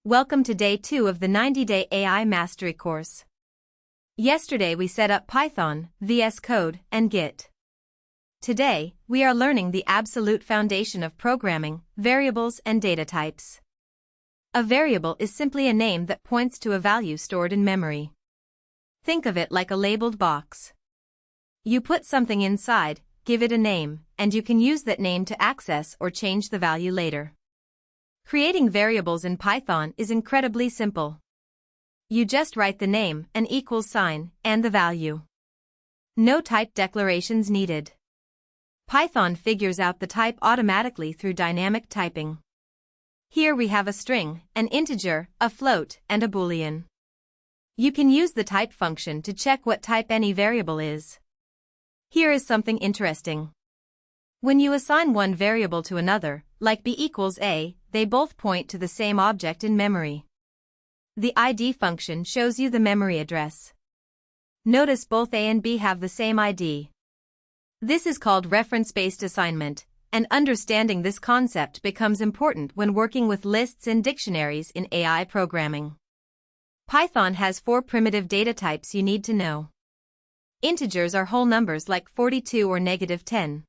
Welcome to day 2 of the 90-day AI Mastery course. Yesterday we set up Python, VS Code, and Git. Today, we are learning the absolute foundation of programming, variables and data types. A variable is simply a name that points to a value stored in memory. Think of it like a labeled box. You put something inside, give it a name, and you can use that name to access or change the value later. Creating variables in Python is incredibly simple. You just write the name, an equals sign, and the value. No type declarations needed. Python figures out the type automatically through dynamic typing. Here we have a string, an integer, a float, and a Boolean. You can use the type function to check what type any variable is. Here is something interesting. When you assign one variable to another, like b equals a, they both point to the same object in memory. The id function shows you the memory address. Notice both a and b have the same id. This is called reference-based assignment, and understanding this concept becomes important when working with lists and dictionaries in AI programming. Python has 4 primitive data types you need to know. Integers are whole numbers like 42 or -10.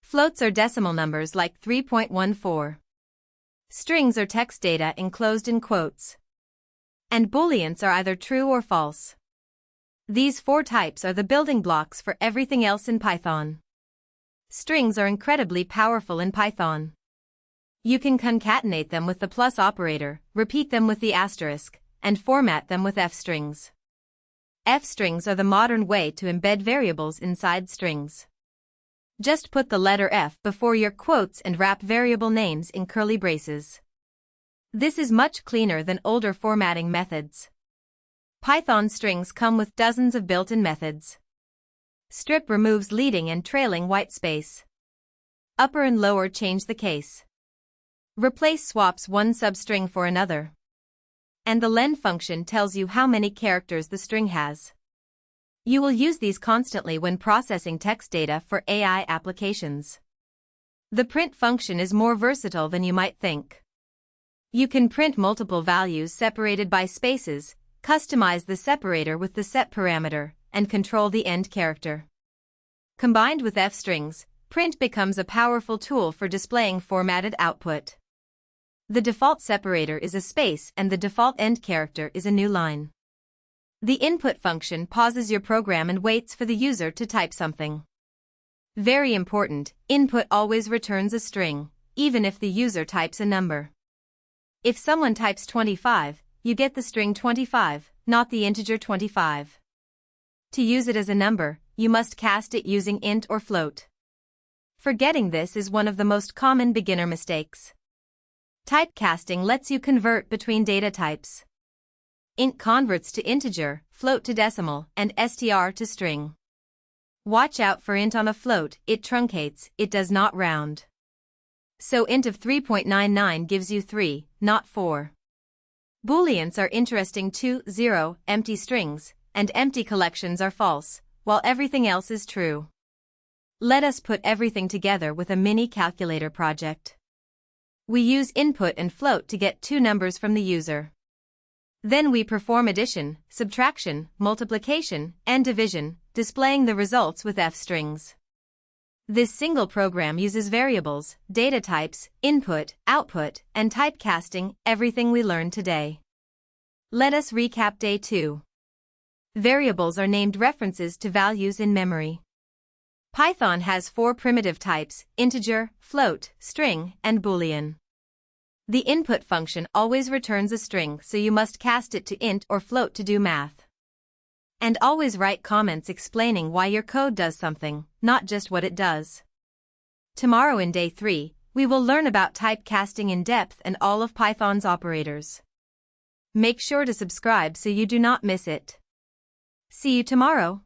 Floats are decimal numbers like 3.14. Strings are text data enclosed in quotes. And Booleans are either true or false. These 4 types are the building blocks for everything else in Python. Strings are incredibly powerful in Python. You can concatenate them with the plus operator, repeat them with the asterisk, and format them with f-strings. F-strings are the modern way to embed variables inside strings. Just put the letter F before your quotes and wrap variable names in curly braces. This is much cleaner than older formatting methods. Python strings come with dozens of built-in methods. Strip removes leading and trailing white space. Upper and lower change the case. Replace swaps one substring for another. And the len function tells you how many characters the string has. You will use these constantly when processing text data for AI applications. The print function is more versatile than you might think. You can print multiple values separated by spaces, customize the separator with the set parameter, and control the end character. Combined with f-strings, print becomes a powerful tool for displaying formatted output. The default separator is a space and the default end character is a new line. The input function pauses your program and waits for the user to type something. Very important, input always returns a string, even if the user types a number. If someone types 25, you get the string 25, not the integer 25. To use it as a number, you must cast it using int or float. Forgetting this is one of the most common beginner mistakes. Typecasting lets you convert between data types. Int converts to integer, float to decimal, and str to string. Watch out for int on a float, it truncates, it does not round. So int of 3.99 gives you 3, not 4. Booleans are interesting too, 0, empty strings, and empty collections are false, while everything else is true. Let us put everything together with a mini calculator project. We use input and float to get 2 numbers from the user. Then we perform addition, subtraction, multiplication, and division, displaying the results with f-strings. This single program uses variables, data types, input, output, and typecasting, everything we learned today. Let us recap day 2. Variables are named references to values in memory. Python has 4 primitive types: integer, float, string, and Boolean. The input function always returns a string, so you must cast it to int or float to do math. And always write comments explaining why your code does something, not just what it does. Tomorrow in day 3, we will learn about typecasting in depth and all of Python's operators. Make sure to subscribe so you do not miss it. See you tomorrow.